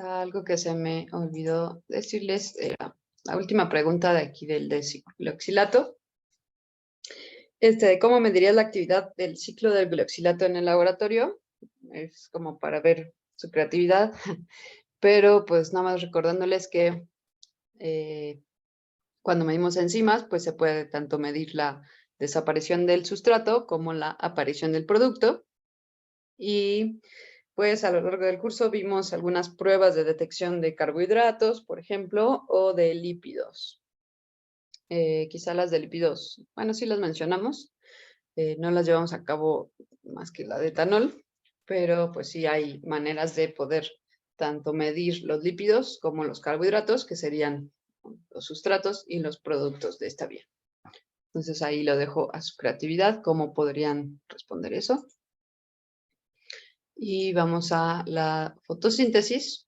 Algo que se me olvidó decirles era la última pregunta de aquí del glioxilato. De cómo medirías la actividad del ciclo del glioxilato en el laboratorio. Es como para ver su creatividad, pero pues nada más recordándoles que eh, cuando medimos enzimas, pues se puede tanto medir la desaparición del sustrato como la aparición del producto. Y pues a lo largo del curso vimos algunas pruebas de detección de carbohidratos, por ejemplo, o de lípidos. Quizá las de lípidos, bueno, sí las mencionamos, no las llevamos a cabo más que la de etanol, pero pues sí hay maneras de poder tanto medir los lípidos como los carbohidratos, que serían los sustratos y los productos de esta vía. Entonces ahí lo dejo a su creatividad, cómo podrían responder eso. Y vamos a la fotosíntesis,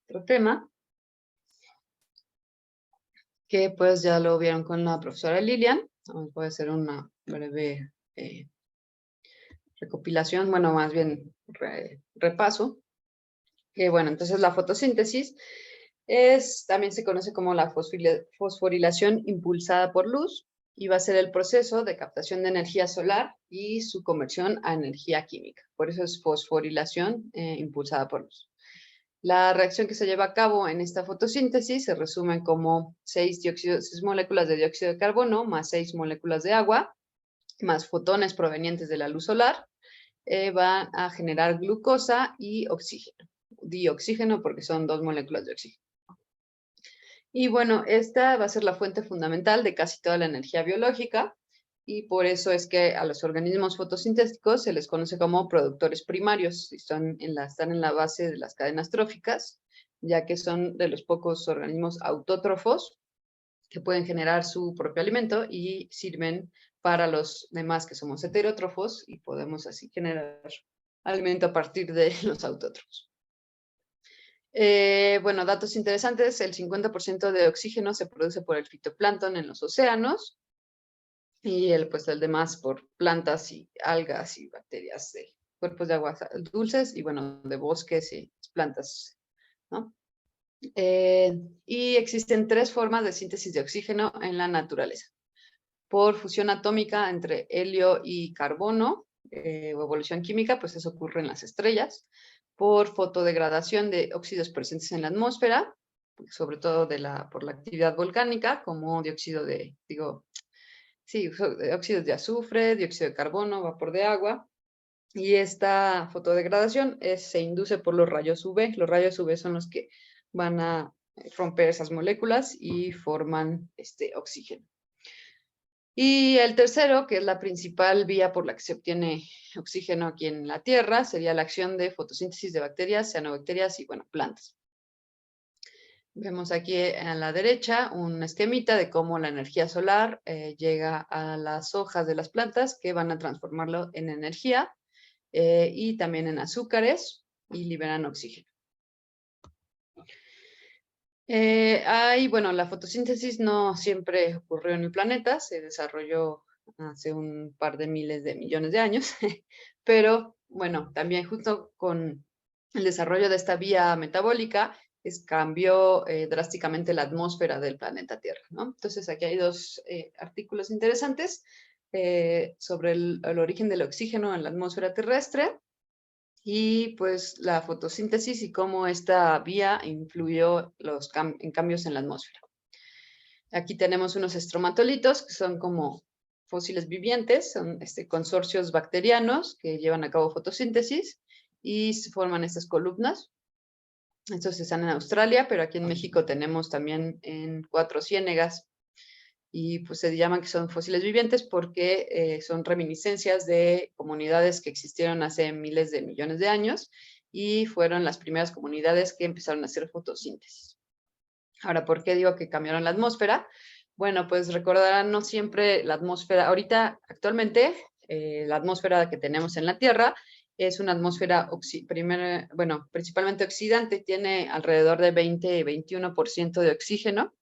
otro tema, que pues ya lo vieron con la profesora Lilian. Voy a hacer una breve recopilación, bueno, más bien repaso. Bueno, entonces la fotosíntesis también se conoce como la fosforilación impulsada por luz y va a ser el proceso de captación de energía solar y su conversión a energía química. Por eso es fosforilación impulsada por luz. La reacción que se lleva a cabo en esta fotosíntesis se resume como 6 moléculas de dióxido de carbono más 6 moléculas de agua, más fotones provenientes de la luz solar, van a generar glucosa y oxígeno. Dioxígeno porque son 2 moléculas de oxígeno. Y bueno, esta va a ser la fuente fundamental de casi toda la energía biológica y por eso es que a los organismos fotosintéticos se les conoce como productores primarios y están en la base de las cadenas tróficas, ya que son de los pocos organismos autótrofos que pueden generar su propio alimento y sirven para los demás que somos heterótrofos y podemos así generar alimento a partir de los autótrofos. Bueno, datos interesantes, el 50% de oxígeno se produce por el fitoplancton en los océanos y el demás por plantas y algas y bacterias de cuerpos de agua dulces y bueno, de bosques y plantas, ¿no? Y existen 3 formas de síntesis de oxígeno en la naturaleza. Por fusión atómica entre helio y carbono, o evolución química, pues eso ocurre en las estrellas. Por fotodegradación de óxidos presentes en la atmósfera, sobre todo por la actividad volcánica, como óxidos de azufre, dióxido de carbono, vapor de agua. Y esta fotodegradación se induce por los rayos UV. Los rayos UV son los que van a romper esas moléculas y forman este oxígeno. Y el tercero, que es la principal vía por la que se obtiene oxígeno aquí en la Tierra, sería la acción de fotosíntesis de bacterias, cianobacterias y, bueno, plantas. Vemos aquí a la derecha un esquemita de cómo la energía solar llega a las hojas de las plantas que van a transformarlo en energía y también en azúcares y liberan oxígeno. Bueno, la fotosíntesis no siempre ocurrió en el planeta, se desarrolló hace un par de miles de millones de años, pero bueno, también justo con el desarrollo de esta vía metabólica, cambió drásticamente la atmósfera del planeta Tierra, ¿no? Entonces aquí hay 2 artículos interesantes sobre el origen del oxígeno en la atmósfera terrestre y pues la fotosíntesis y cómo esta vía influyó en cambios en la atmósfera. Aquí tenemos unos estromatolitos que son como fósiles vivientes, son consorcios bacterianos que llevan a cabo fotosíntesis y se forman estas columnas. Estos están en Australia, pero aquí en México tenemos también en 4 ciénegas y pues se llaman que son fósiles vivientes porque son reminiscencias de comunidades que existieron hace miles de millones de años y fueron las primeras comunidades que empezaron a hacer fotosíntesis. Ahora, ¿por qué digo que cambiaron la atmósfera? Bueno, pues recordarán, no siempre la atmósfera, ahorita actualmente la atmósfera que tenemos en la Tierra es una atmósfera principalmente oxidante, tiene alrededor de 20-21% de oxígeno,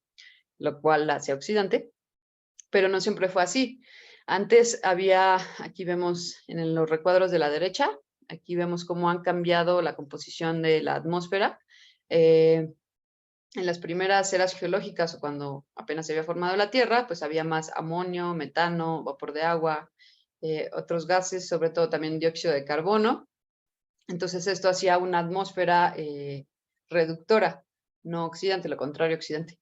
lo cual la hace oxidante, pero no siempre fue así. Antes aquí vemos en los recuadros de la derecha, aquí vemos cómo han cambiado la composición de la atmósfera. En las primeras eras geológicas, o cuando apenas se había formado la Tierra, pues había más amonio, metano, vapor de agua, otros gases, sobre todo también dióxido de carbono. Entonces esto hacía una atmósfera reductora, no oxidante, lo contrario, oxidante.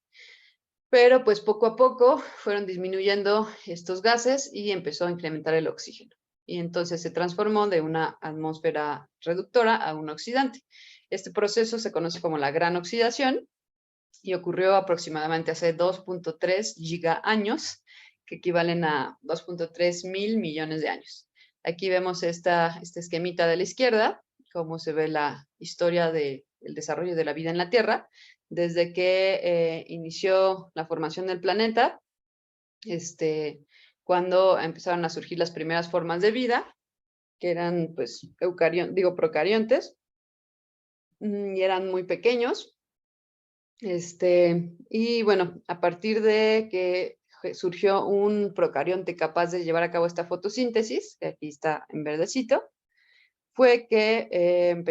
Pero pues poco a poco fueron disminuyendo estos gases y empezó a incrementar el oxígeno. Y entonces se transformó de una atmósfera reductora a un oxidante. Este proceso se conoce como la gran oxidación y ocurrió aproximadamente hace 2.3 gigaaños, que equivalen a 2.3 mil millones de años. Aquí vemos este esquemita de la izquierda, cómo se ve la historia del desarrollo de la vida en la Tierra, desde que inició la formación del planeta, cuando empezaron a surgir las primeras formas de vida, que eran pues procariontes, y eran muy pequeños. Y bueno, a partir de que surgió un procarionte capaz de llevar a cabo esta fotosíntesis, que aquí está en verdecito, fue que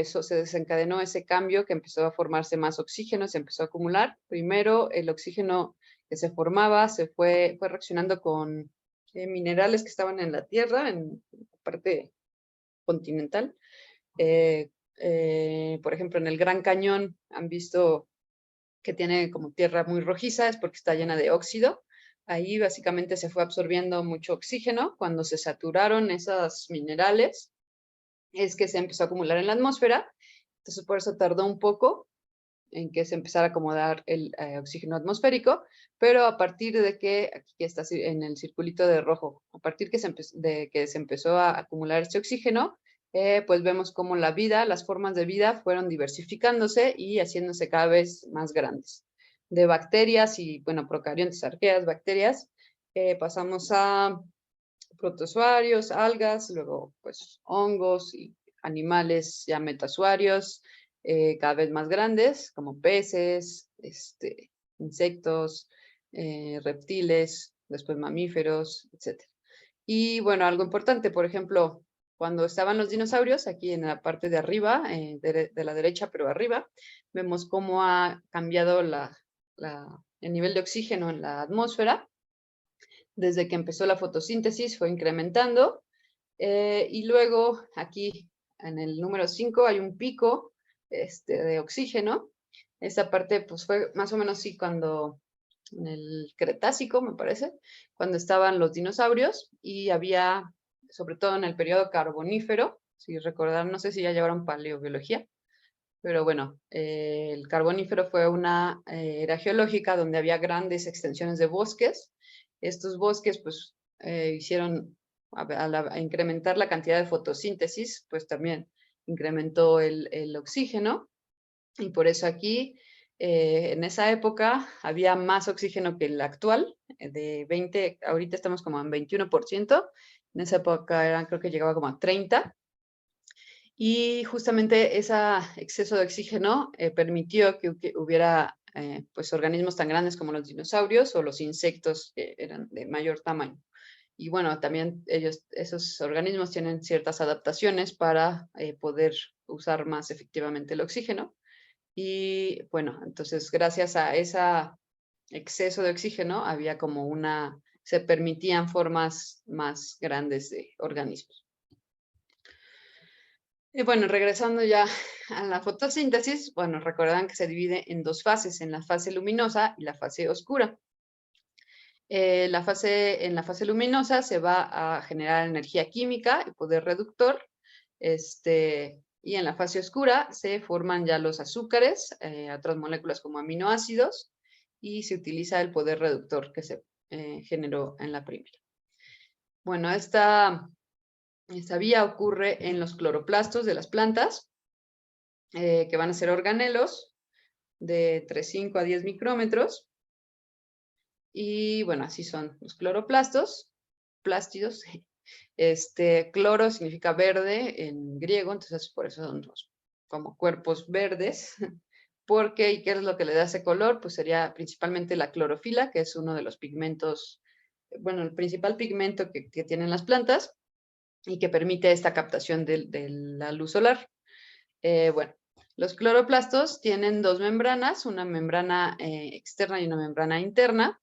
se desencadenó ese cambio, que empezó a formarse más oxígeno, se empezó a acumular. Primero el oxígeno que se formaba fue reaccionando con minerales que estaban en la Tierra, en la parte continental. Por ejemplo, en el Gran Cañón han visto que tiene como tierra muy rojiza, es porque está llena de óxido. Ahí básicamente se fue absorbiendo mucho oxígeno. Cuando se saturaron esos minerales, es que se empezó a acumular en la atmósfera. Entonces, por eso tardó un poco en que se empezara a acomodar el oxígeno atmosférico, pero a partir de que, aquí está en el circulito de rojo, a partir de que se empezó a acumular este oxígeno, pues vemos cómo la vida, las formas de vida fueron diversificándose y haciéndose cada vez más grandes. De bacterias y, bueno, procariontes, arqueas, bacterias, pasamos a protozoarios, algas, luego pues hongos y animales ya metazoarios, cada vez más grandes, como peces, insectos, reptiles, después mamíferos, etc. Y bueno, algo importante, por ejemplo, cuando estaban los dinosaurios, aquí en la parte de arriba, de la derecha, pero arriba, vemos cómo ha cambiado el nivel de oxígeno en la atmósfera. Desde que empezó la fotosíntesis fue incrementando. Y luego aquí en el número 5 hay un pico de oxígeno. Esta parte pues fue más o menos así cuando en el Cretácico, me parece, cuando estaban los dinosaurios y había, sobre todo en el periodo carbonífero, si recordarán, no sé si ya llevaron paleobiología, pero bueno, el carbonífero fue una era geológica donde había grandes extensiones de bosques. Estos bosques pues hicieron, a incrementar la cantidad de fotosíntesis, pues también incrementó el oxígeno, y por eso aquí, en esa época, había más oxígeno que el actual, de 20, ahorita estamos como en 21%, en esa época creo que llegaba como a 30%, y justamente ese exceso de oxígeno permitió que hubiera pues organismos tan grandes como los dinosaurios o los insectos que eran de mayor tamaño. Y bueno, también esos organismos tienen ciertas adaptaciones para poder usar más efectivamente el oxígeno. Y bueno, entonces gracias a ese exceso de oxígeno había como se permitían formas más grandes de organismos. Y bueno, regresando ya a la fotosíntesis, bueno, recordarán que se divide en dos fases, en la fase luminosa y la fase oscura. En la fase luminosa se va a generar energía química y poder reductor, y en la fase oscura se forman ya los azúcares, otras moléculas como aminoácidos, y se utiliza el poder reductor que se generó en la primera. Bueno, esta vía ocurre en los cloroplastos de las plantas, que van a ser organelos de 3,5 a 10 micrómetros. Y bueno, así son los cloroplastos, plástidos. Cloro significa verde en griego, entonces por eso son como cuerpos verdes. Porque, ¿y qué es lo que le da ese color? Pues sería principalmente la clorofila, que es uno de los pigmentos, bueno, el principal pigmento que tienen las plantas y que permite esta captación de la luz solar. Bueno, Los cloroplastos tienen dos membranas, una membrana externa y una membrana interna.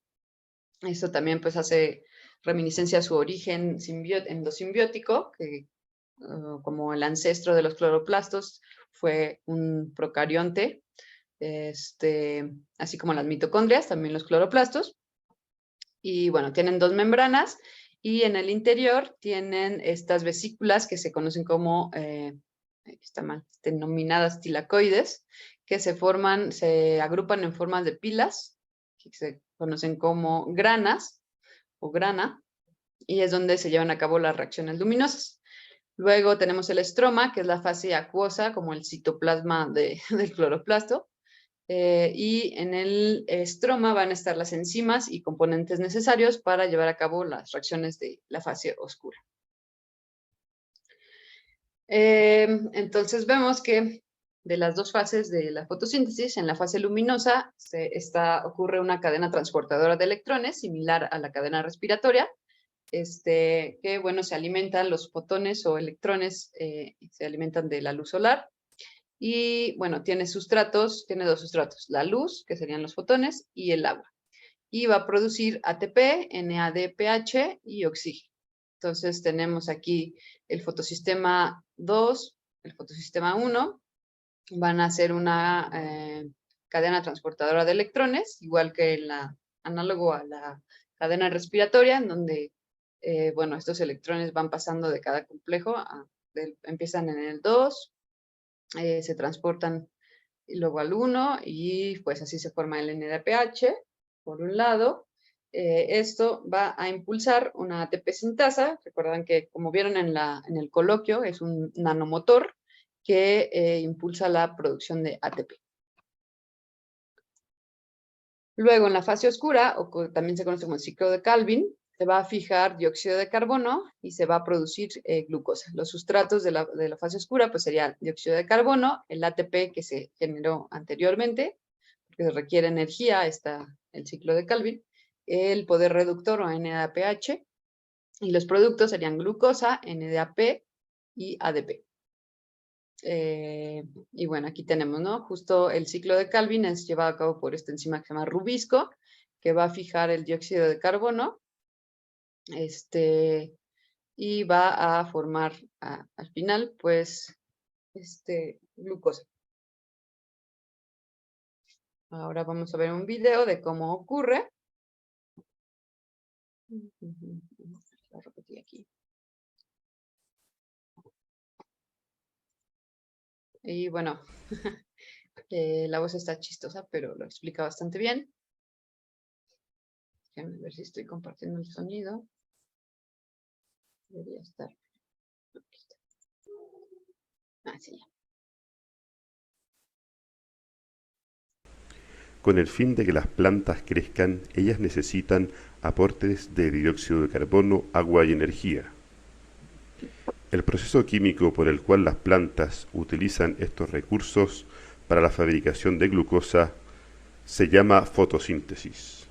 Eso también pues hace reminiscencia a su origen endosimbiótico, que como el ancestro de los cloroplastos fue un procarionte, así como las mitocondrias, también los cloroplastos. Y bueno, tienen dos membranas y en el interior tienen estas vesículas que se conocen como, está mal, denominadas tilacoides, que se agrupan en formas de pilas, que se conocen como granas o grana, y es donde se llevan a cabo las reacciones luminosas. Luego tenemos el estroma, que es la fase acuosa, como el citoplasma del cloroplasto, y en el estroma van a estar las enzimas y componentes necesarios para llevar a cabo las reacciones de la fase oscura. Entonces vemos que de las dos fases de la fotosíntesis, en la fase luminosa ocurre una cadena transportadora de electrones, similar a la cadena respiratoria, que bueno, se alimentan los fotones o electrones, se alimentan de la luz solar. Y bueno, tiene dos sustratos, la luz, que serían los fotones, y el agua. Y va a producir ATP, NADPH y oxígeno. Entonces tenemos aquí el fotosistema 2, el fotosistema 1, van a ser una cadena transportadora de electrones, igual que análogo a la cadena respiratoria, en donde, bueno, estos electrones van pasando de cada complejo, empiezan en el 2, se transportan luego al 1 y pues así se forma el NADPH, por un lado. Esto va a impulsar una ATP sintasa. Recuerdan que, como vieron en el coloquio, es un nanomotor que impulsa la producción de ATP. Luego, en la fase oscura, o también se conoce como el ciclo de Calvin, se va a fijar dióxido de carbono y se va a producir glucosa. Los sustratos de la fase oscura pues sería dióxido de carbono, el ATP que se generó anteriormente, porque requiere energía, el ciclo de Calvin, el poder reductor o NADPH, y los productos serían glucosa, NADP y ADP. Y bueno, aquí tenemos, ¿no? Justo el ciclo de Calvin es llevado a cabo por esta enzima que se llama rubisco, que va a fijar el dióxido de carbono, y va a formar al final, pues, glucosa. Ahora vamos a ver un video de cómo ocurre. Lo repetí aquí. Y bueno, la voz está chistosa, pero lo explica bastante bien. Déjenme ver si estoy compartiendo el sonido. Debería estar. Aquí está. Sí. Con el fin de que las plantas crezcan, ellas necesitan aportes de dióxido de carbono, agua y energía. El proceso químico por el cual las plantas utilizan estos recursos para la fabricación de glucosa se llama fotosíntesis.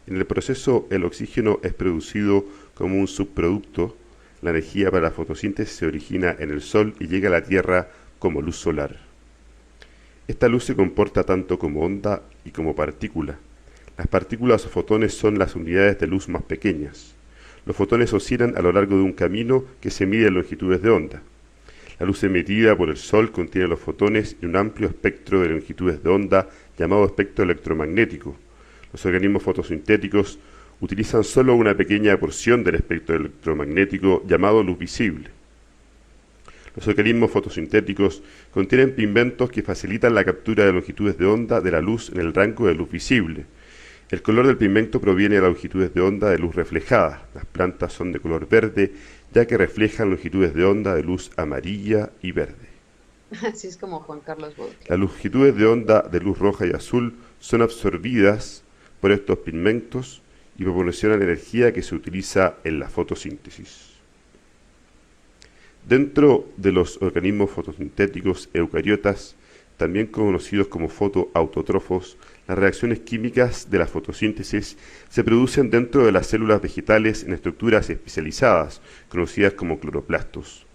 En el proceso, el oxígeno es producido como un subproducto. La energía para la fotosíntesis se origina en el Sol y llega a la Tierra como luz solar. Esta luz se comporta tanto como onda y como partícula. Las partículas o fotones son las unidades de luz más pequeñas. Los fotones oscilan a lo largo de un camino que se mide en longitudes de onda. La luz emitida por el Sol contiene los fotones y un amplio espectro de longitudes de onda llamado espectro electromagnético. Los organismos fotosintéticos utilizan solo una pequeña porción del espectro electromagnético llamado luz visible. Los organismos fotosintéticos contienen pigmentos que facilitan la captura de longitudes de onda de la luz en el rango de luz visible. El color del pigmento proviene de las longitudes de onda de luz reflejada. Las plantas son de color verde, ya que reflejan longitudes de onda de luz amarilla y verde. Así es como Juan Carlos Baudelaire. Las longitudes de onda de luz roja y azul son absorbidas por estos pigmentos y proporcionan energía que se utiliza en la fotosíntesis. Dentro de los organismos fotosintéticos eucariotas, también conocidos como fotoautótrofos, las reacciones químicas de la fotosíntesis se producen dentro de las células vegetales en estructuras especializadas, conocidas como cloroplastos.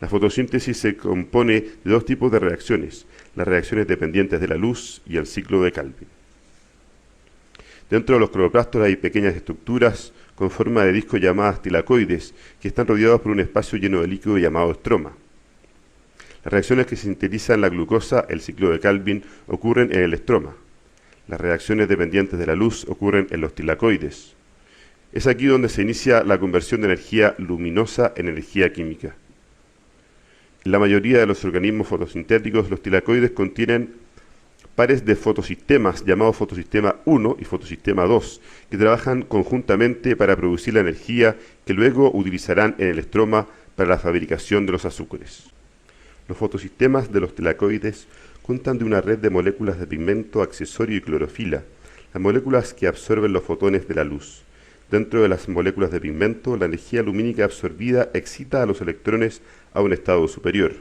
La fotosíntesis se compone de dos tipos de reacciones, las reacciones dependientes de la luz y el ciclo de Calvin. Dentro de los cloroplastos hay pequeñas estructuras con forma de disco llamadas tilacoides, que están rodeados por un espacio lleno de líquido llamado estroma. Las reacciones que sintetizan la glucosa, el ciclo de Calvin, ocurren en el estroma. Las reacciones dependientes de la luz ocurren en los tilacoides. Es aquí donde se inicia la conversión de energía luminosa en energía química. En la mayoría de los organismos fotosintéticos, los tilacoides contienen pares de fotosistemas llamados fotosistema 1 y fotosistema 2, que trabajan conjuntamente para producir la energía que luego utilizarán en el estroma para la fabricación de los azúcares. Los fotosistemas de los tilacoides constan de una red de moléculas de pigmento, accesorio y clorofila, las moléculas que absorben los fotones de la luz. Dentro de las moléculas de pigmento, la energía lumínica absorbida excita a los electrones a un estado superior.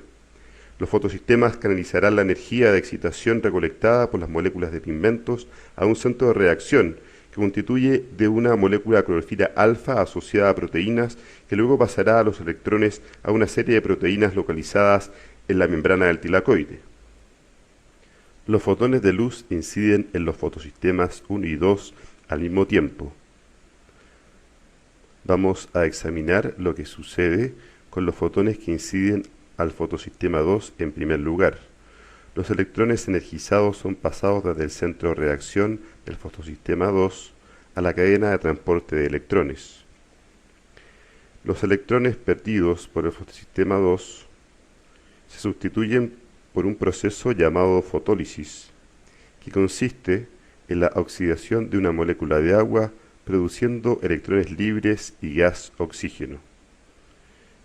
Los fotosistemas canalizarán la energía de excitación recolectada por las moléculas de pigmentos a un centro de reacción que constituye de una molécula de clorofila alfa asociada a proteínas que luego pasará a los electrones a una serie de proteínas localizadas en la membrana del tilacoide. Los fotones de luz inciden en los fotosistemas 1 y 2 al mismo tiempo. Vamos a examinar lo que sucede con los fotones que inciden al fotosistema 2 en primer lugar. Los electrones energizados son pasados desde el centro de reacción del fotosistema 2 a la cadena de transporte de electrones. Los electrones perdidos por el fotosistema 2 se sustituyen por un proceso llamado fotólisis, que consiste en la oxidación de una molécula de agua produciendo electrones libres y gas oxígeno.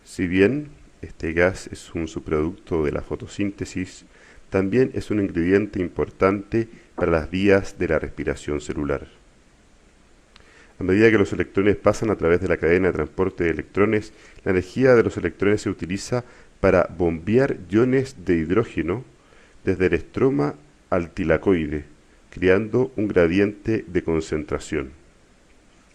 Si bien este gas es un subproducto de la fotosíntesis, también es un ingrediente importante para las vías de la respiración celular. A medida que los electrones pasan a través de la cadena de transporte de electrones, la energía de los electrones se utiliza para bombear iones de hidrógeno desde el estroma al tilacoide, creando un gradiente de concentración.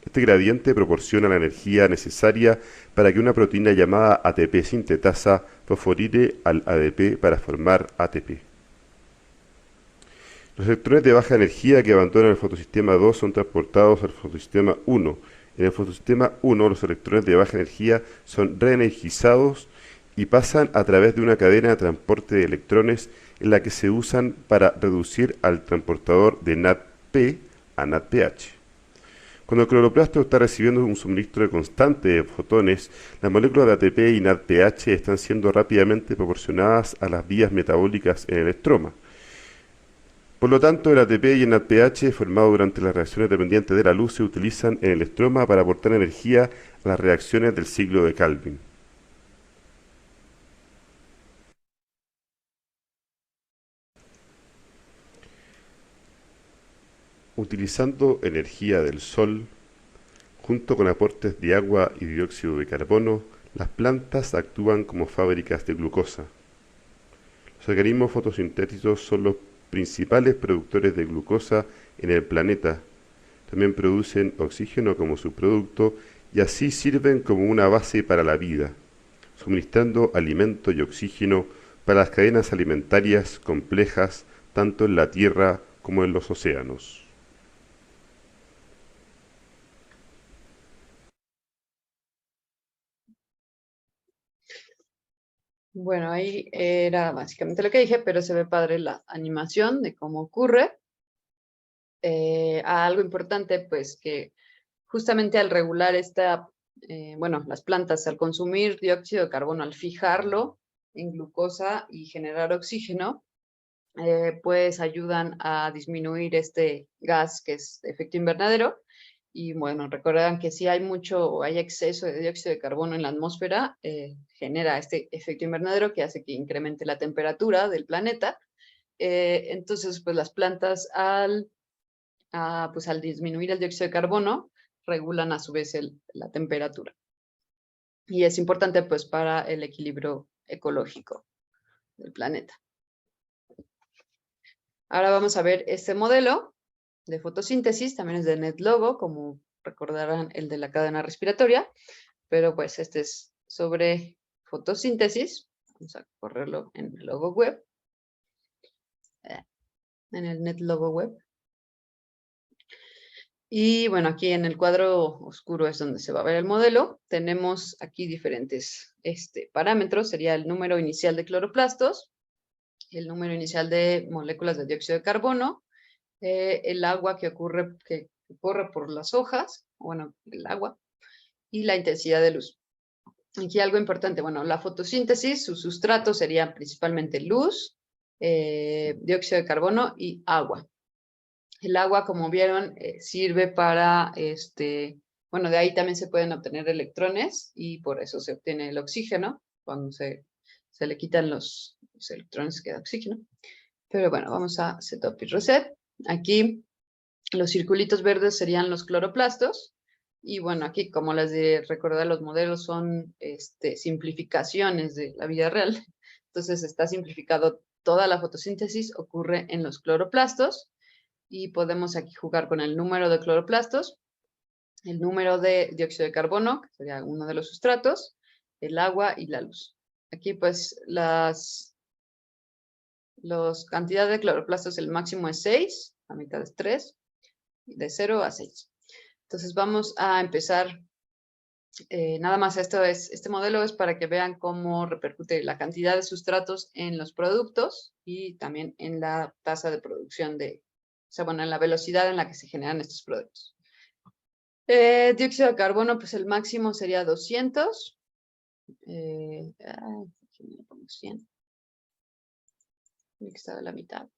Este gradiente proporciona la energía necesaria para que una proteína llamada ATP sintetasa fosforile al ADP para formar ATP. Los electrones de baja energía que abandonan el fotosistema 2 son transportados al fotosistema 1. En el fotosistema 1 los electrones de baja energía son reenergizados y pasan a través de una cadena de transporte de electrones en la que se usan para reducir al transportador de NADP a NADPH. Cuando el cloroplasto está recibiendo un suministro constante de fotones, las moléculas de ATP y NADPH están siendo rápidamente proporcionadas a las vías metabólicas en el estroma. Por lo tanto, el ATP y el NADPH, formado durante las reacciones dependientes de la luz, se utilizan en el estroma para aportar energía a las reacciones del ciclo de Calvin. Utilizando energía del sol, junto con aportes de agua y dióxido de carbono, las plantas actúan como fábricas de glucosa. Los organismos fotosintéticos son los principales productores de glucosa en el planeta. También producen oxígeno como subproducto y así sirven como una base para la vida, suministrando alimento y oxígeno para las cadenas alimentarias complejas tanto en la Tierra como en los océanos. Bueno, ahí era básicamente lo que dije, pero se ve padre la animación de cómo ocurre. Algo importante, pues que justamente al regular bueno, las plantas al consumir dióxido de carbono, al fijarlo en glucosa y generar oxígeno, pues ayudan a disminuir este gas que es efecto invernadero. Y bueno, recordarán que si hay mucho o hay exceso de dióxido de carbono en la atmósfera, genera este efecto invernadero que hace que incremente la temperatura del planeta. Entonces, pues las plantas pues al disminuir el dióxido de carbono, regulan a su vez la temperatura. Y es importante pues para el equilibrio ecológico del planeta. Ahora vamos a ver este modelo de fotosíntesis, también es de NetLogo, como recordarán el de la cadena respiratoria, pero pues este es sobre fotosíntesis. Vamos a correrlo en el logo web. En el NetLogo web. Y bueno, aquí en el cuadro oscuro es donde se va a ver el modelo. Tenemos aquí diferentes parámetros. Sería el número inicial de cloroplastos, el número inicial de moléculas de dióxido de carbono, el agua que corre por las hojas, bueno, el agua, y la intensidad de luz. Aquí algo importante, bueno, la fotosíntesis, sus sustratos serían principalmente luz, dióxido de carbono y agua. El agua, como vieron, sirve para, bueno, de ahí también se pueden obtener electrones y por eso se obtiene el oxígeno. Cuando se le quitan los electrones queda oxígeno. Pero bueno, vamos a Setup y Reset. Aquí los circulitos verdes serían los cloroplastos. Y bueno, aquí, como les de recordar, los modelos son simplificaciones de la vida real. Entonces está simplificado toda la fotosíntesis, ocurre en los cloroplastos. Y podemos aquí jugar con el número de cloroplastos, el número de dióxido de carbono, que sería uno de los sustratos, el agua y la luz. Aquí pues las cantidades de cloroplastos, el máximo es 6, la mitad es 3, de 0 a 6. Entonces vamos a empezar, nada más este modelo es para que vean cómo repercute la cantidad de sustratos en los productos y también en la tasa de producción o sea, bueno, en la velocidad en la que se generan estos productos. Dióxido de carbono, pues el máximo sería 200. Aquí me lo pongo 100. Que está a la mitad.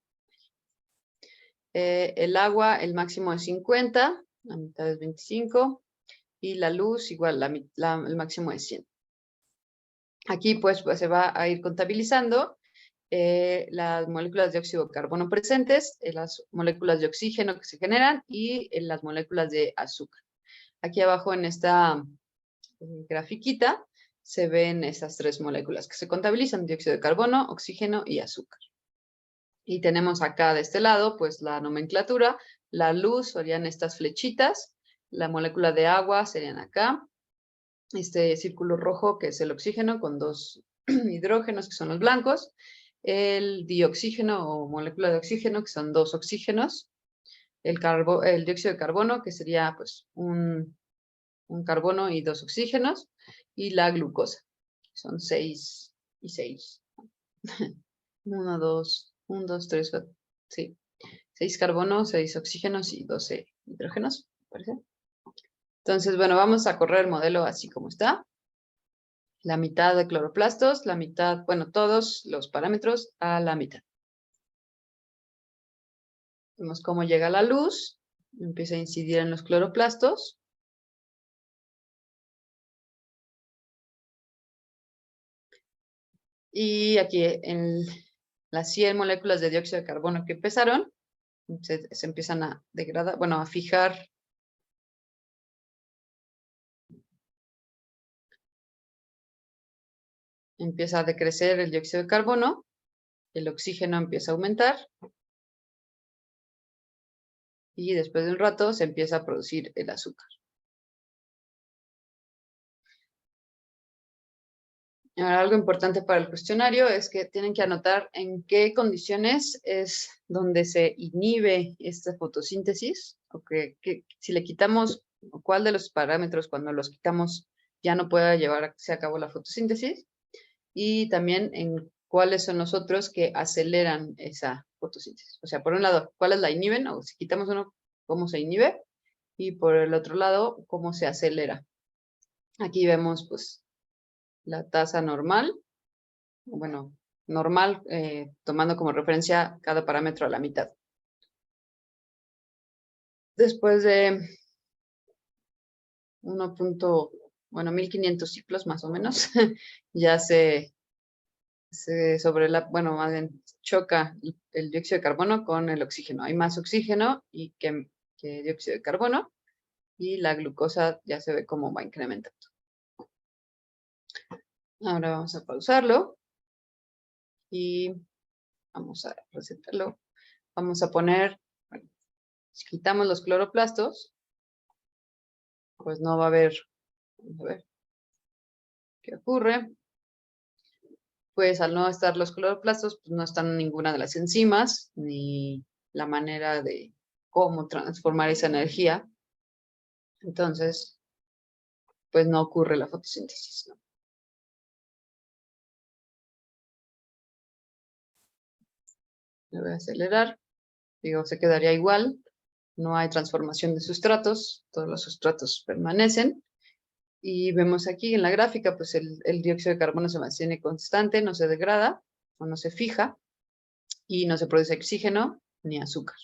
El agua, el máximo es 50, la mitad es 25. Y la luz, igual, el máximo es 100. Aquí pues se va a ir contabilizando las moléculas de dióxido de carbono presentes, las moléculas de oxígeno que se generan y las moléculas de azúcar. Aquí abajo en esta grafiquita se ven esas 3 moléculas que se contabilizan, dióxido de carbono, oxígeno y azúcar. Y tenemos acá de este lado pues la nomenclatura, la luz serían estas flechitas, la molécula de agua serían acá, este círculo rojo que es el oxígeno con 2 hidrógenos que son los blancos, el dioxígeno o molécula de oxígeno que son 2 oxígenos, el dióxido de carbono que sería pues un carbono y 2 oxígenos, y la glucosa, son 6 y 6. 1, 2, 1, 2, 3, 4, sí. 6 carbonos, 6 oxígenos y 12 hidrógenos, ¿parece? Entonces, bueno, vamos a correr el modelo así como está. La mitad de cloroplastos, la mitad, bueno, todos los parámetros a la mitad. Vemos cómo llega la luz, empieza a incidir en los cloroplastos. Y aquí en las 100 moléculas de dióxido de carbono que empezaron, se empiezan a degradar, bueno, a fijar. Empieza a decrecer el dióxido de carbono, el oxígeno empieza a aumentar y después de un rato se empieza a producir el azúcar. Ahora, algo importante para el cuestionario es que tienen que anotar en qué condiciones es donde se inhibe esta fotosíntesis, o que si le quitamos, o cuál de los parámetros cuando los quitamos ya no pueda llevarse a cabo la fotosíntesis, y también en cuáles son los otros que aceleran esa fotosíntesis. O sea, por un lado, cuáles la inhiben, o si quitamos uno, cómo se inhibe, y por el otro lado, cómo se acelera. Aquí vemos, pues, la tasa normal, bueno, normal, tomando como referencia cada parámetro a la mitad. Después de 1500 ciclos más o menos, ya bueno, más bien choca el dióxido de carbono con el oxígeno. Hay más oxígeno que dióxido de carbono y la glucosa ya se ve cómo va incrementando. Ahora vamos a pausarlo y vamos a resetarlo. Vamos a poner, bueno, si quitamos los cloroplastos, pues no va a haber, vamos a ver qué ocurre. pues al no estar los cloroplastos, pues no están ninguna de las enzimas, ni la manera de cómo transformar esa energía. Entonces, pues no ocurre la fotosíntesis, ¿no? Le voy a acelerar. Digo, se quedaría igual. No hay transformación de sustratos. Todos los sustratos permanecen. Y vemos aquí en la gráfica, pues el dióxido de carbono se mantiene constante, no se degrada o no se fija. Y no se produce oxígeno ni azúcar.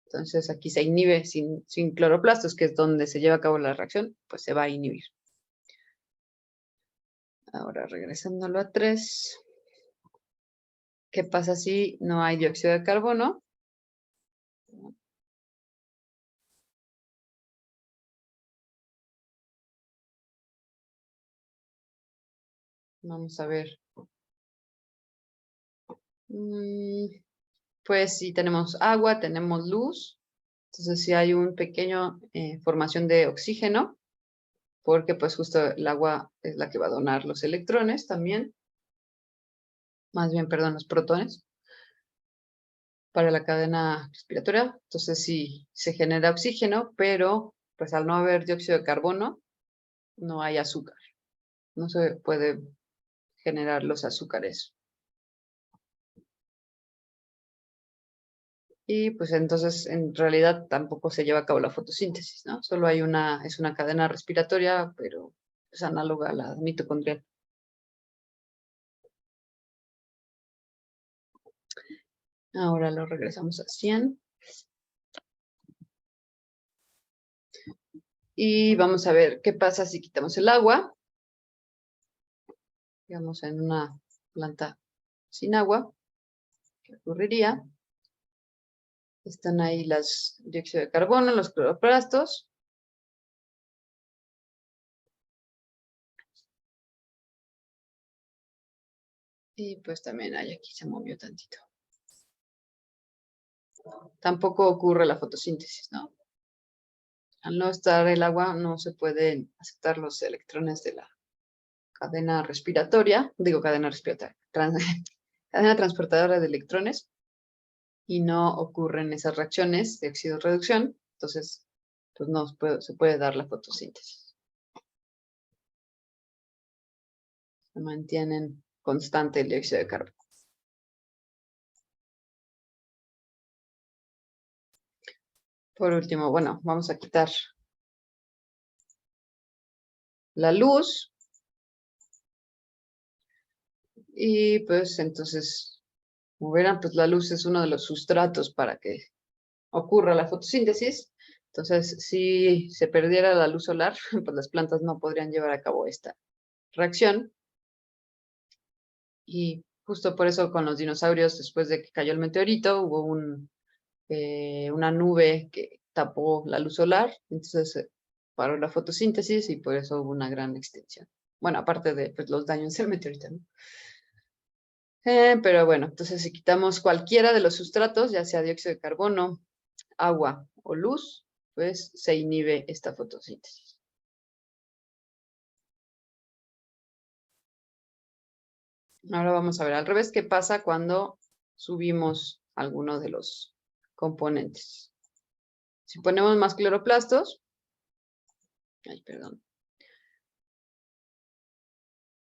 Entonces aquí se inhibe sin cloroplastos, que es donde se lleva a cabo la reacción, pues se va a inhibir. Ahora regresándolo a 3. ¿Qué pasa si no hay dióxido de carbono? Vamos a ver. Pues si tenemos agua, tenemos luz. Entonces si hay un pequeño formación de oxígeno, porque pues justo el agua es la que va a donar los electrones también. Más bien, perdón, los protones para la cadena respiratoria. Entonces sí se genera oxígeno, pero pues al no haber dióxido de carbono, no hay azúcar. No se puede generar los azúcares. Y pues entonces en realidad tampoco se lleva a cabo la fotosíntesis, ¿no? Solo hay es una cadena respiratoria, pero es análoga a la mitocondrial. Ahora lo regresamos a 100. Y vamos a ver qué pasa si quitamos el agua. Digamos en una planta sin agua, ¿qué ocurriría? Están ahí las dióxido de carbono, los cloroplastos. Y pues también hay aquí, se movió tantito. Tampoco ocurre la fotosíntesis, ¿no? Al no estar el agua, no se pueden aceptar los electrones de la cadena respiratoria, cadena transportadora de electrones, y no ocurren esas reacciones de oxidorreducción, entonces pues no se puede dar la fotosíntesis. Se mantienen constante el dióxido de carbono. Por último, bueno, vamos a quitar la luz. Y pues entonces, como verán, pues la luz es uno de los sustratos para que ocurra la fotosíntesis. Entonces, si se perdiera la luz solar, pues las plantas no podrían llevar a cabo esta reacción. Y justo por eso con los dinosaurios, después de que cayó el meteorito, hubo una nube que tapó la luz solar, entonces paró la fotosíntesis y por eso hubo una gran extinción. Bueno, aparte de pues, los daños del meteorito, ¿no? Pero bueno, entonces si quitamos cualquiera de los sustratos, ya sea dióxido de carbono, agua o luz, pues se inhibe esta fotosíntesis. Ahora vamos a ver al revés qué pasa cuando subimos alguno de los componentes. Si ponemos más cloroplastos, perdón,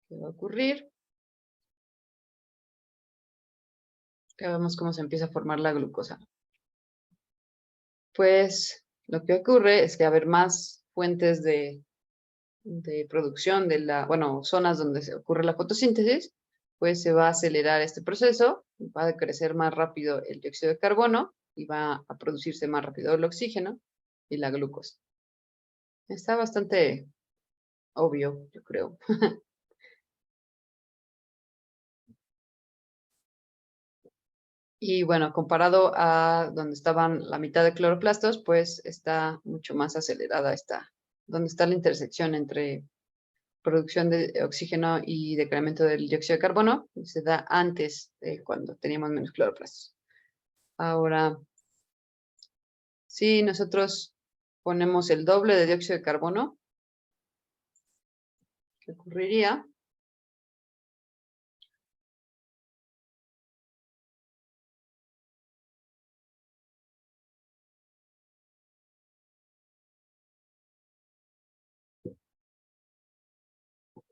¿qué va a ocurrir? Que vemos cómo se empieza a formar la glucosa. Pues lo que ocurre es que haber más fuentes de producción zonas donde se ocurre la fotosíntesis, pues se va a acelerar este proceso, va a crecer más rápido el dióxido de carbono y va a producirse más rápido el oxígeno y la glucosa. Está bastante obvio, yo creo. Y bueno, comparado a donde estaban la mitad de cloroplastos, pues está mucho más acelerada donde está la intersección entre producción de oxígeno y decremento del dióxido de carbono, se da antes de cuando teníamos menos cloroplastos. Ahora, si nosotros ponemos el doble de dióxido de carbono, ¿qué ocurriría?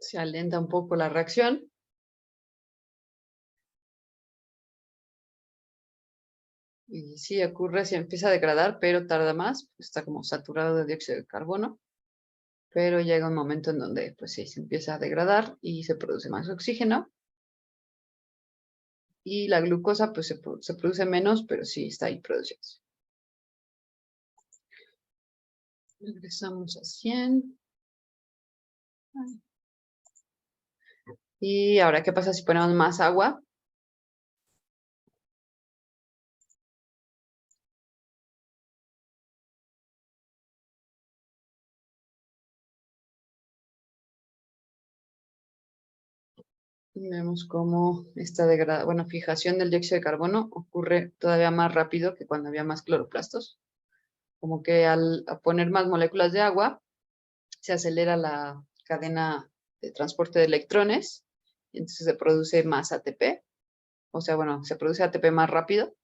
Se alenta un poco la reacción. Y sí ocurre, se empieza a degradar, pero tarda más, está como saturado de dióxido de carbono, pero llega un momento en donde pues sí, se empieza a degradar y se produce más oxígeno, y la glucosa pues se produce menos, pero sí está ahí produciéndose. Regresamos a 100. Y ahora, ¿qué pasa si ponemos más agua? Vemos cómo esta fijación del dióxido de carbono ocurre todavía más rápido que cuando había más cloroplastos. Como que al poner más moléculas de agua, se acelera la cadena de transporte de electrones, y entonces se produce más ATP. O sea, bueno, se produce ATP más rápido,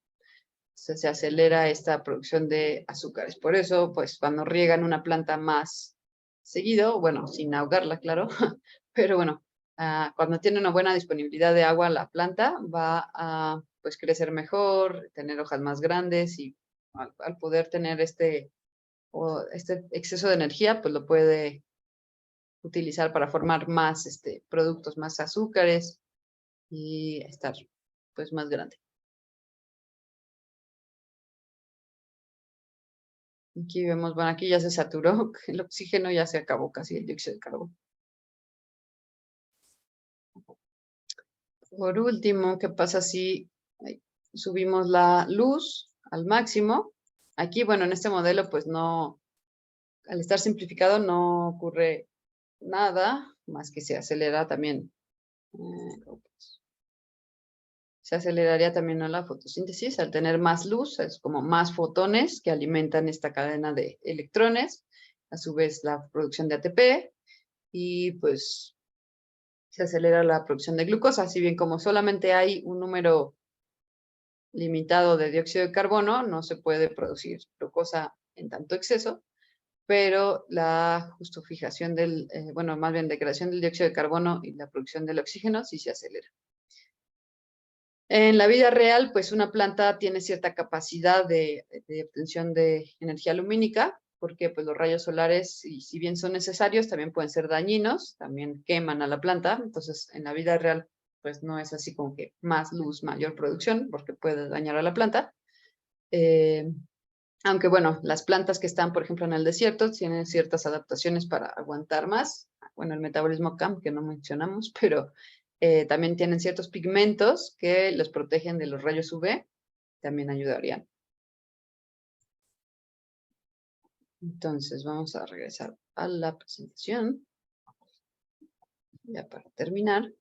se acelera esta producción de azúcares. Por eso, pues cuando riegan una planta más seguido, bueno, sin ahogarla, claro, pero bueno, cuando tiene una buena disponibilidad de agua, la planta va a pues crecer mejor, tener hojas más grandes, y al poder tener este exceso de energía, pues lo puede utilizar para formar más productos, más azúcares, y estar pues más grande. Aquí vemos, bueno, aquí ya se saturó el oxígeno, ya se acabó casi el dióxido de carbono. Por último, ¿qué pasa si subimos la luz al máximo? Aquí, bueno, en este modelo, pues no, al estar simplificado no ocurre nada, más que se acelera también. Se aceleraría también, ¿no?, la fotosíntesis al tener más luz, es como más fotones que alimentan esta cadena de electrones, a su vez la producción de ATP, y pues se acelera la producción de glucosa. Si bien como solamente hay un número limitado de dióxido de carbono, no se puede producir glucosa en tanto exceso, pero la justo fijación bueno, más bien degradación del dióxido de carbono y la producción del oxígeno sí se acelera. En la vida real, pues una planta tiene cierta capacidad de obtención de energía lumínica, porque pues los rayos solares, si bien son necesarios, también pueden ser dañinos, también queman a la planta. Entonces, en la vida real, pues no es así como que más luz, mayor producción, porque puede dañar a la planta. Aunque bueno, las plantas que están, por ejemplo, en el desierto, tienen ciertas adaptaciones para aguantar más. Bueno, el metabolismo CAM, que no mencionamos, pero también tienen ciertos pigmentos que los protegen de los rayos UV, también ayudarían. Entonces, vamos a regresar a la presentación, ya para terminar.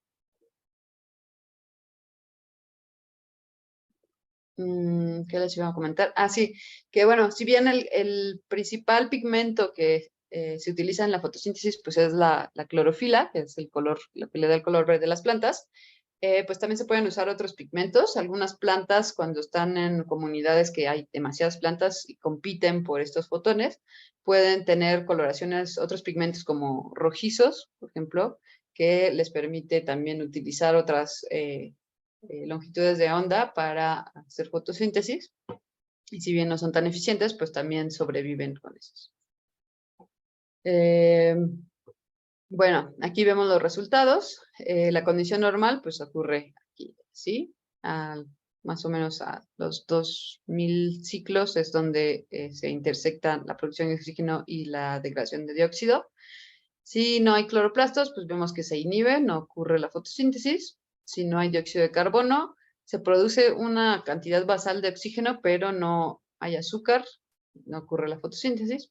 ¿Qué les iba a comentar? Ah, sí, que bueno, si bien el principal pigmento que se utiliza en la fotosíntesis, pues es la clorofila, que es el color, lo que le da el color verde a las plantas, pues también se pueden usar otros pigmentos. Algunas plantas, cuando están en comunidades que hay demasiadas plantas y compiten por estos fotones, pueden tener coloraciones, otros pigmentos como rojizos, por ejemplo, que les permite también utilizar otras longitudes de onda para hacer fotosíntesis, y si bien no son tan eficientes, pues también sobreviven con esos. Bueno, aquí vemos los resultados. La condición normal pues ocurre aquí, ¿sí? Más o menos a los 2000 ciclos es donde se intersectan la producción de oxígeno y la degradación de dióxido. Si no hay cloroplastos, pues vemos que se inhibe, no ocurre la fotosíntesis. Si no hay dióxido de carbono, se produce una cantidad basal de oxígeno, pero no hay azúcar, no ocurre la fotosíntesis.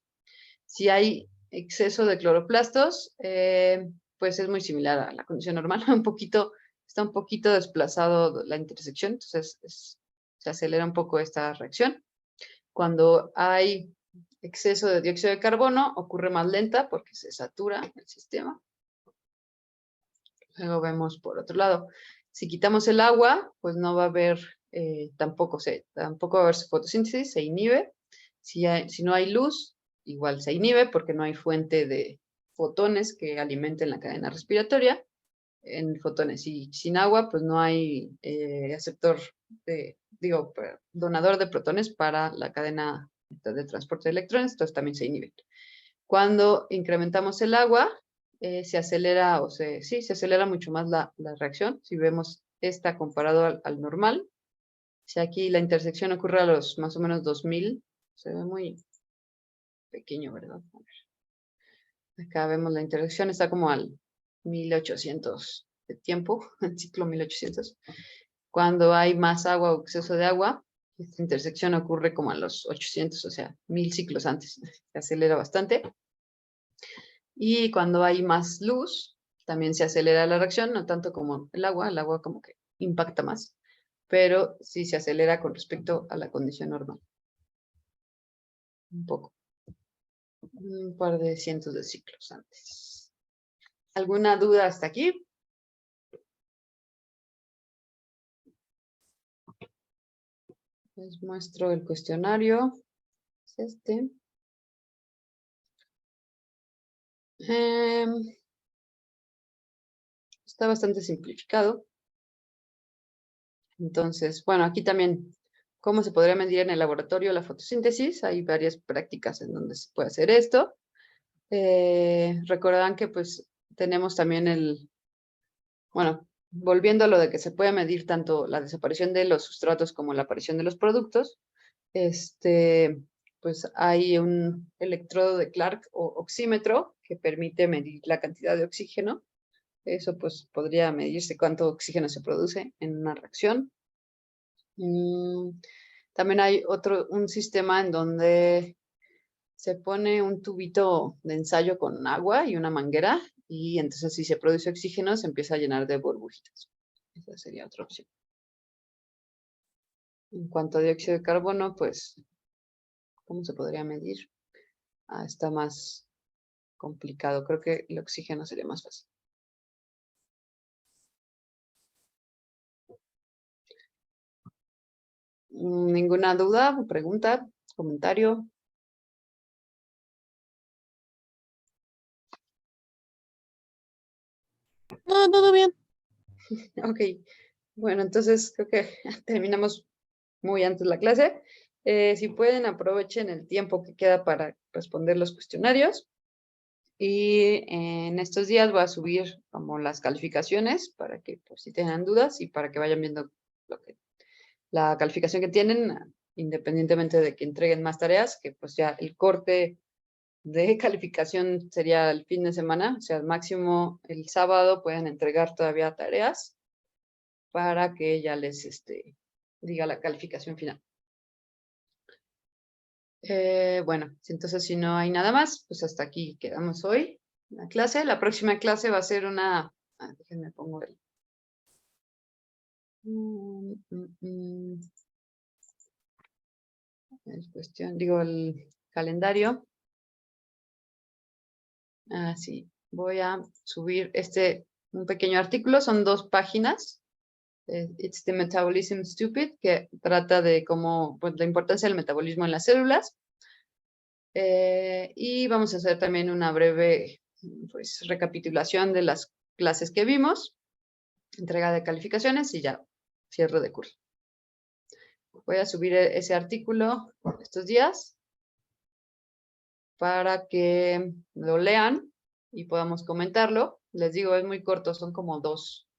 Si hay exceso de cloroplastos, pues es muy similar a la condición normal, está un poquito desplazado la intersección, entonces se acelera un poco esta reacción. Cuando hay exceso de dióxido de carbono, ocurre más lenta porque se satura el sistema. Luego vemos por otro lado, si quitamos el agua, pues no va a haber, tampoco va a haber fotosíntesis, se inhibe. Si no hay luz, igual se inhibe porque no hay fuente de fotones que alimenten la cadena respiratoria en fotones. Y sin agua, pues no hay donador de protones para la cadena de transporte de electrones, entonces también se inhiben. Cuando incrementamos el agua, se acelera, se acelera mucho más la reacción. Si vemos esta comparado al normal, si aquí la intersección ocurre a los más o menos 2000, se ve muy pequeño, ¿verdad? A ver. Acá vemos la intersección, está como al 1800 de tiempo, el ciclo 1800. Cuando hay más agua o exceso de agua, esta intersección ocurre como a los 800, o sea, 1000 ciclos antes. Se acelera bastante. Y cuando hay más luz, también se acelera la reacción, no tanto como el agua como que impacta más, pero sí se acelera con respecto a la condición normal. Un poco. Un par de cientos de ciclos antes. ¿Alguna duda hasta aquí? Les muestro el cuestionario. Es este. Está bastante simplificado. Entonces, bueno, aquí también, ¿cómo se podría medir en el laboratorio la fotosíntesis? Hay varias prácticas en donde se puede hacer esto. Recordarán que pues tenemos también bueno, volviendo a lo de que se puede medir tanto la desaparición de los sustratos como la aparición de los productos, pues hay un electrodo de Clark o oxímetro que permite medir la cantidad de oxígeno. Eso pues podría medirse cuánto oxígeno se produce en una reacción. También hay un sistema en donde se pone un tubito de ensayo con agua y una manguera y entonces si se produce oxígeno se empieza a llenar de burbujitas. Esa sería otra opción. En cuanto a dióxido de carbono, pues, ¿cómo se podría medir? Está más complicado. Creo que el oxígeno sería más fácil. ¿Ninguna duda, pregunta, comentario? No, todo bien. Ok, bueno, entonces creo que terminamos muy antes la clase. Si pueden, aprovechen el tiempo que queda para responder los cuestionarios. Y en estos días voy a subir como las calificaciones para que por si tengan dudas y para que vayan viendo la calificación que tienen, independientemente de que entreguen más tareas, que pues ya el corte de calificación sería el fin de semana, o sea, al máximo el sábado pueden entregar todavía tareas para que ya les diga la calificación final. Bueno, entonces si no hay nada más, pues hasta aquí quedamos hoy la clase. La próxima clase va a ser déjenme pongo el calendario. Sí, voy a subir un pequeño artículo, son 2 páginas. It's the Metabolism Stupid, que trata de pues, la importancia del metabolismo en las células. Y vamos a hacer también una breve pues, recapitulación de las clases que vimos, entrega de calificaciones y ya cierre de curso. Voy a subir ese artículo estos días para que lo lean y podamos comentarlo. Les digo, es muy corto, son como 2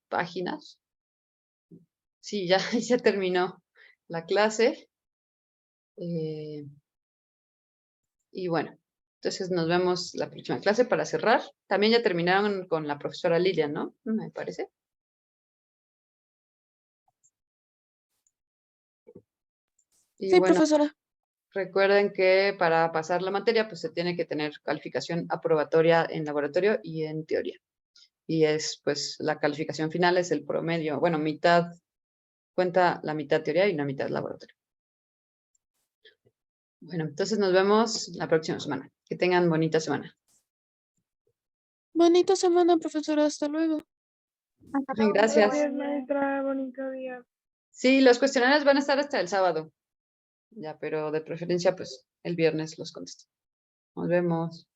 páginas. Sí, ya, ya terminó la clase. Y bueno, entonces nos vemos la próxima clase para cerrar. También ya terminaron con la profesora Lilian, ¿no? Me parece. Y Sí, bueno, profesora. recuerden que para pasar la materia, pues se tiene que tener calificación aprobatoria en laboratorio y en teoría. Y pues, la calificación final es el promedio. Bueno, cuenta la mitad teoría y la mitad laboratorio. Bueno, entonces nos vemos la próxima semana. Que tengan bonita semana. Bonita semana, profesora. Hasta luego. Gracias. Gracias, maestra. Bonito día. Sí, los cuestionarios van a estar hasta el sábado. Ya, pero de preferencia, pues, el viernes los contesto. Nos vemos.